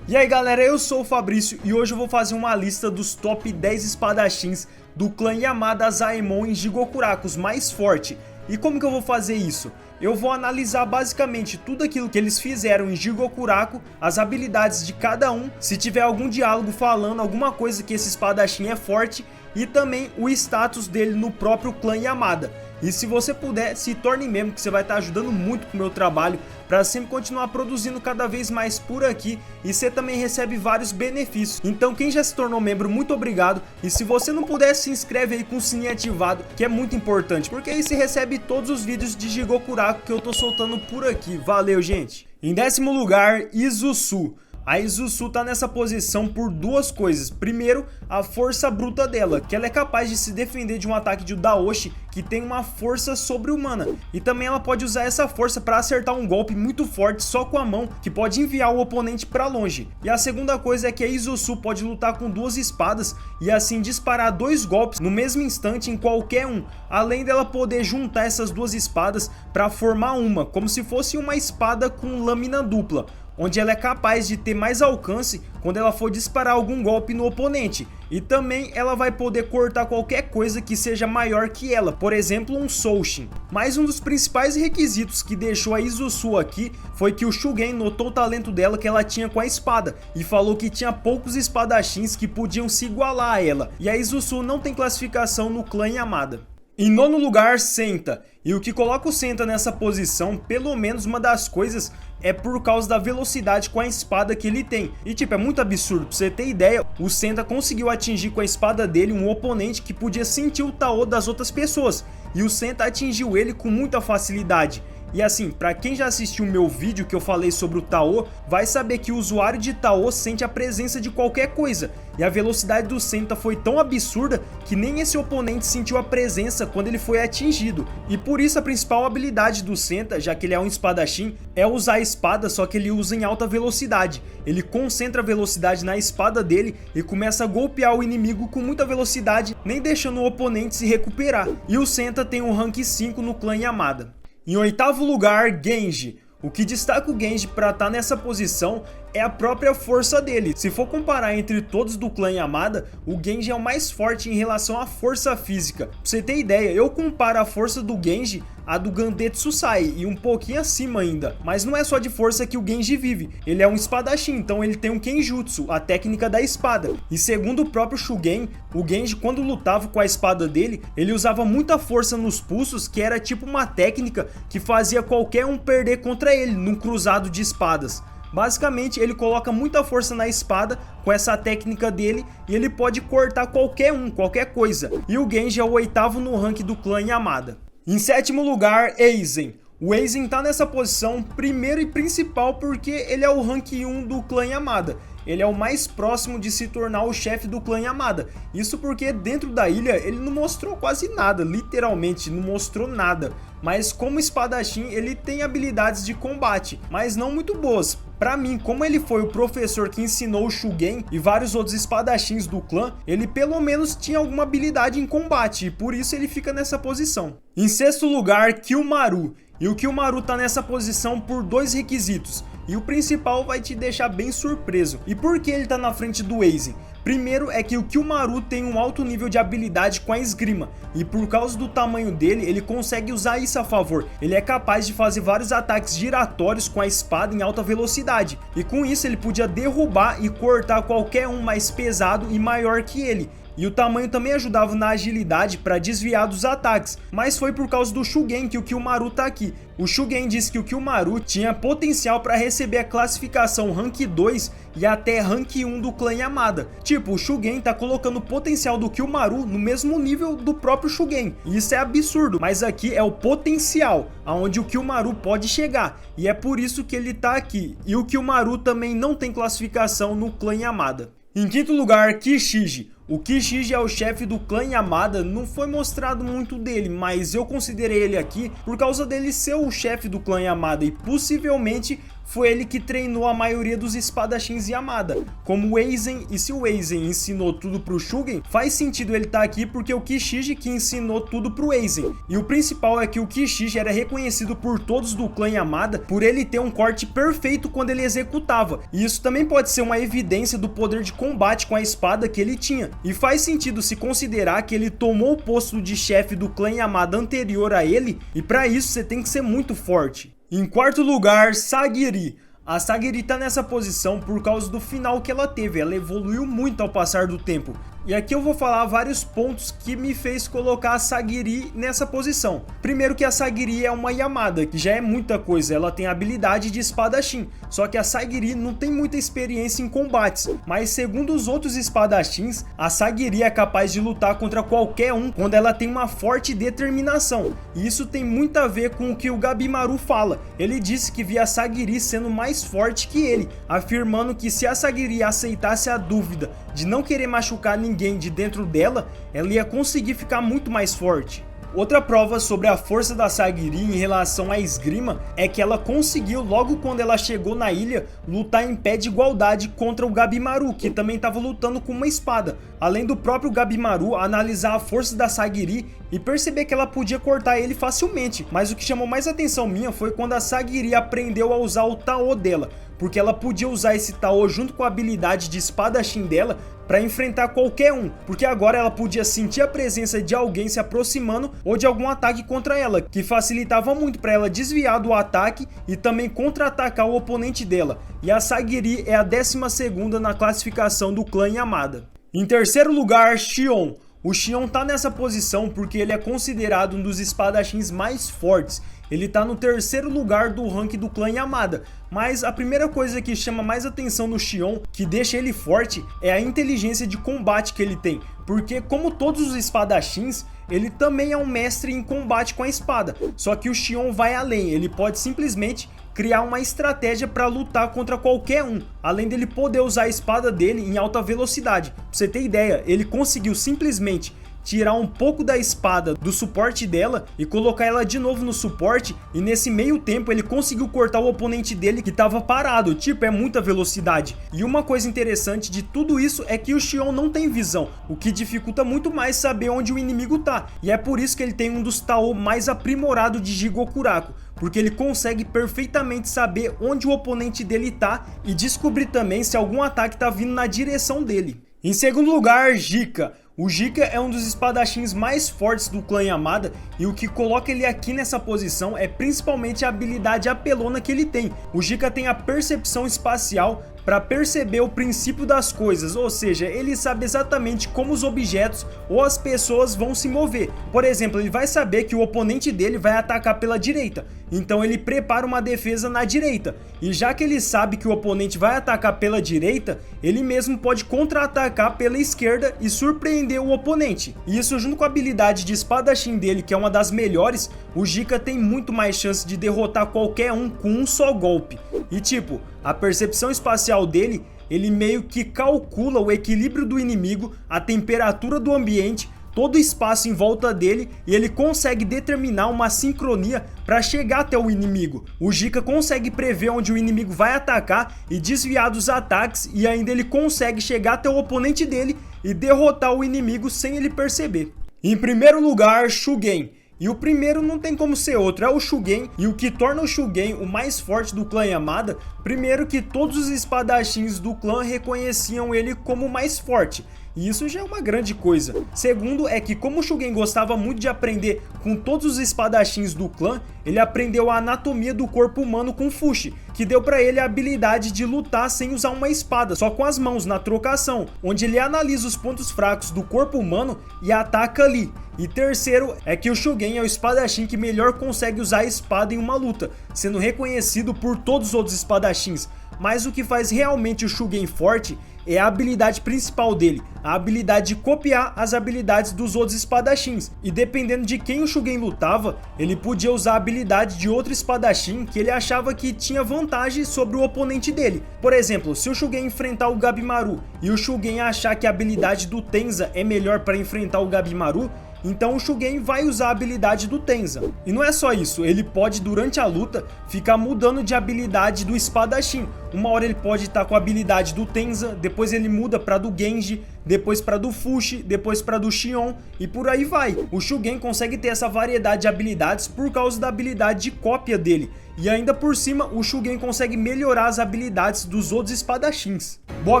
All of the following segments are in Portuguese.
E aí galera, eu sou o Fabrício e hoje eu vou fazer uma lista dos top 10 espadachins do clã Yamada Asaemon em Jigokuraku, os mais forte. E como que eu vou fazer isso? Eu vou analisar basicamente tudo aquilo que eles fizeram em Jigokuraku, as habilidades de cada um, se tiver algum diálogo falando alguma coisa que esse espadachim é forte e também o status dele no próprio clã Yamada. E se você puder, se torne membro, que você vai estar ajudando muito com o meu trabalho para sempre continuar produzindo cada vez mais por aqui, e você também recebe vários benefícios. Então quem já se tornou membro, muito obrigado, e se você não puder, se inscreve aí com o sininho ativado, que é muito importante, porque aí você recebe todos os vídeos de Jigokuraku que eu tô soltando por aqui. Valeu, gente! Em décimo lugar, Izusu. A Izusu tá nessa posição por duas coisas. Primeiro, a força bruta dela, que ela é capaz de se defender de um ataque de Daoshi que tem uma força sobre-humana. E também ela pode usar essa força para acertar um golpe muito forte só com a mão, que pode enviar o oponente para longe. E a segunda coisa é que a Izusu pode lutar com duas espadas e assim disparar dois golpes no mesmo instante em qualquer um, além dela poder juntar essas duas espadas para formar uma, como se fosse uma espada com lâmina dupla, onde ela é capaz de ter mais alcance quando ela for disparar algum golpe no oponente. E também ela vai poder cortar qualquer coisa que seja maior que ela, por exemplo um Soushin. Mas um dos principais requisitos que deixou a Izusu aqui foi que o Shugen notou o talento dela que ela tinha com a espada e falou que tinha poucos espadachins que podiam se igualar a ela. E a Izusu não tem classificação no clã Yamada. Em nono lugar, Senta. E o que coloca o Senta nessa posição, pelo menos uma das coisas, é por causa da velocidade com a espada que ele tem. E tipo, é muito absurdo, pra você ter ideia, o Senta conseguiu atingir com a espada dele um oponente que podia sentir o Tao das outras pessoas. E o Senta atingiu ele com muita facilidade. E assim, pra quem já assistiu o meu vídeo que eu falei sobre o Tao, vai saber que o usuário de Tao sente a presença de qualquer coisa. E a velocidade do Senta foi tão absurda que nem esse oponente sentiu a presença quando ele foi atingido. E por isso a principal habilidade do Senta, já que ele é um espadachim, é usar a espada, só que ele usa em alta velocidade. Ele concentra a velocidade na espada dele e começa a golpear o inimigo com muita velocidade, nem deixando o oponente se recuperar. E o Senta tem um rank 5 no clã Yamada. Em oitavo lugar, Genji. O que destaca o Genji para estar nessa posição é a própria força dele. Se for comparar entre todos do clã Yamada, o Genji é o mais forte em relação à força física. Pra você ter ideia, eu comparo a força do Genji à do Gandetsu Sai e um pouquinho acima ainda. Mas não é só de força que o Genji vive, ele é um espadachim, então ele tem um Kenjutsu, a técnica da espada. E segundo o próprio Shugen, o Genji quando lutava com a espada dele, ele usava muita força nos pulsos, que era tipo uma técnica que fazia qualquer um perder contra ele num cruzado de espadas. Basicamente ele coloca muita força na espada com essa técnica dele e ele pode cortar qualquer um, qualquer coisa. E o Genji é o oitavo no ranking do clã Yamada. Em sétimo lugar, Aizen. O Aizen tá nessa posição primeiro e principal porque ele é o rank 1 do clã Yamada. Ele é o mais próximo de se tornar o chefe do clã Yamada. Isso porque dentro da ilha ele não mostrou quase nada, literalmente não mostrou nada. Mas como espadachim ele tem habilidades de combate, mas não muito boas. Pra mim, como ele foi o professor que ensinou o Shugen e vários outros espadachins do clã, ele pelo menos tinha alguma habilidade em combate e por isso ele fica nessa posição. Em sexto lugar, Kyumaru. E o Kyumaru tá nessa posição por dois requisitos. E o principal vai te deixar bem surpreso. E por que ele tá na frente do Aizen? Primeiro é que o Kyumaru tem um alto nível de habilidade com a esgrima, e por causa do tamanho dele, ele consegue usar isso a favor. Ele é capaz de fazer vários ataques giratórios com a espada em alta velocidade, e com isso ele podia derrubar e cortar qualquer um mais pesado e maior que ele. E o tamanho também ajudava na agilidade para desviar dos ataques, mas foi por causa do Shugen que o Kyumaru tá aqui. O Shugen disse que o Kyumaru tinha potencial para receber a classificação Rank 2 e até Rank 1 do clã Yamada. Tipo, o Shugen tá colocando o potencial do Kyumaru no mesmo nível do próprio Shugen. E isso é absurdo, mas aqui é o potencial, aonde o Kyumaru pode chegar. E é por isso que ele tá aqui. E o Kyumaru também não tem classificação no clã Yamada. Em quinto lugar, Kishiji. O Kishiji é o chefe do clã Yamada, não foi mostrado muito dele, mas eu considerei ele aqui por causa dele ser o chefe do clã Yamada e possivelmente foi ele que treinou a maioria dos espadachins Yamada, como o Aizen, e se o Aizen ensinou tudo pro Shugen, faz sentido ele estar aqui porque o Kishibe que ensinou tudo pro Aizen. E o principal é que o Kishibe era reconhecido por todos do clã Yamada por ele ter um corte perfeito quando ele executava, e isso também pode ser uma evidência do poder de combate com a espada que ele tinha, e faz sentido se considerar que ele tomou o posto de chefe do clã Yamada anterior a ele, e para isso você tem que ser muito forte. Em quarto lugar, Sagiri. A Sagiri tá nessa posição por causa do final que ela teve, ela evoluiu muito ao passar do tempo. E aqui eu vou falar vários pontos que me fez colocar a Sagiri nessa posição. Primeiro que a Sagiri é uma Yamada, que já é muita coisa, ela tem habilidade de espadachim. Só que a Sagiri não tem muita experiência em combates, mas segundo os outros espadachins, a Sagiri é capaz de lutar contra qualquer um quando ela tem uma forte determinação. E isso tem muito a ver com o que o Gabimaru fala. Ele disse que via a Sagiri sendo mais forte que ele, afirmando que se a Sagiri aceitasse a dúvida de não querer machucar ninguém de dentro dela, ela ia conseguir ficar muito mais forte. Outra prova sobre a força da Sagiri em relação à esgrima é que ela conseguiu, logo quando ela chegou na ilha, lutar em pé de igualdade contra o Gabimaru, que também estava lutando com uma espada. Além do próprio Gabimaru analisar a força da Sagiri e perceber que ela podia cortar ele facilmente. Mas o que chamou mais atenção minha foi quando a Sagiri aprendeu a usar o Tao dela, porque ela podia usar esse Tao junto com a habilidade de espadachim dela para enfrentar qualquer um, porque agora ela podia sentir a presença de alguém se aproximando ou de algum ataque contra ela, que facilitava muito para ela desviar do ataque e também contra-atacar o oponente dela. E a Sagiri é a 12ª na classificação do clã Yamada. Em terceiro lugar, Xion. O Xion tá nessa posição porque ele é considerado um dos espadachins mais fortes. Ele tá no terceiro lugar do ranking do clã Yamada, mas a primeira coisa que chama mais atenção no Xion, que deixa ele forte, é a inteligência de combate que ele tem, porque como todos os espadachins, ele também é um mestre em combate com a espada, só que o Xion vai além, ele pode simplesmente criar uma estratégia para lutar contra qualquer um, além dele poder usar a espada dele em alta velocidade. Pra você ter ideia, ele conseguiu simplesmente tirar um pouco da espada do suporte dela e colocar ela de novo no suporte, e nesse meio tempo ele conseguiu cortar o oponente dele que estava parado, tipo, é muita velocidade. E uma coisa interessante de tudo isso é que o Xion não tem visão, o que dificulta muito mais saber onde o inimigo tá, e é por isso que ele tem um dos Tao mais aprimorados de Jigokuraku, porque ele consegue perfeitamente saber onde o oponente dele tá e descobrir também se algum ataque tá vindo na direção dele. Em segundo lugar, Jika. O Jika é um dos espadachins mais fortes do clã Yamada, e o que coloca ele aqui nessa posição é principalmente a habilidade apelona que ele tem. O Jika tem a percepção espacial para perceber o princípio das coisas, ou seja, ele sabe exatamente como os objetos ou as pessoas vão se mover. Por exemplo, ele vai saber que o oponente dele vai atacar pela direita, então ele prepara uma defesa na direita, e já que ele sabe que o oponente vai atacar pela direita, ele mesmo pode contra-atacar pela esquerda e surpreender o oponente. E isso junto com a habilidade de espadachim dele, que é uma das melhores, o Jika tem muito mais chance de derrotar qualquer um com um só golpe. E tipo, a percepção espacial dele, ele meio que calcula o equilíbrio do inimigo, a temperatura do ambiente, todo o espaço em volta dele, e ele consegue determinar uma sincronia para chegar até o inimigo. O Jika consegue prever onde o inimigo vai atacar e desviar dos ataques, e ainda ele consegue chegar até o oponente dele e derrotar o inimigo sem ele perceber. Em primeiro lugar, Shugen. E o primeiro não tem como ser outro, é o Shugen. E o que torna o Shugen o mais forte do clã Yamada, primeiro que todos os espadachins do clã reconheciam ele como o mais forte, e isso já é uma grande coisa. Segundo é que como o Shugen gostava muito de aprender com todos os espadachins do clã, ele aprendeu a anatomia do corpo humano com Fushi, que deu pra ele a habilidade de lutar sem usar uma espada, só com as mãos na trocação, onde ele analisa os pontos fracos do corpo humano e ataca ali. E terceiro é que o Shugen é o espadachim que melhor consegue usar a espada em uma luta, sendo reconhecido por todos os outros espadachins. Mas o que faz realmente o Shugen forte é a habilidade principal dele, a habilidade de copiar as habilidades dos outros espadachins. E dependendo de quem o Shugen lutava, ele podia usar a habilidade de outro espadachim que ele achava que tinha vantagem sobre o oponente dele. Por exemplo, se o Shugen enfrentar o Gabimaru e o Shugen achar que a habilidade do Tenza é melhor para enfrentar o Gabimaru, então o Shugen vai usar a habilidade do Tenza. E não é só isso, ele pode durante a luta ficar mudando de habilidade do espadachim. Uma hora ele pode estar com a habilidade do Tenza, depois ele muda para do Genji, depois para do Fushi, depois para do Xion e por aí vai. O Shugen consegue ter essa variedade de habilidades por causa da habilidade de cópia dele. E ainda por cima, o Shugen consegue melhorar as habilidades dos outros espadachins. Boa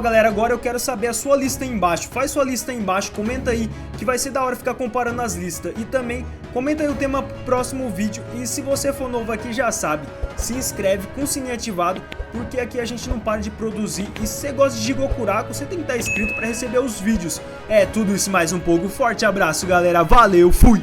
galera, agora eu quero saber a sua lista aí embaixo. Faz sua lista aí embaixo, comenta aí, que vai ser da hora ficar comparando as listas. E também, comenta aí o tema pro próximo vídeo. E se você for novo aqui, já sabe, se inscreve com o sininho ativado, porque aqui a gente não para de produzir. E se você gosta de Jigokuraku, você tem que estar inscrito para receber os vídeos. É tudo isso mais um pouco. Forte abraço galera, valeu, fui!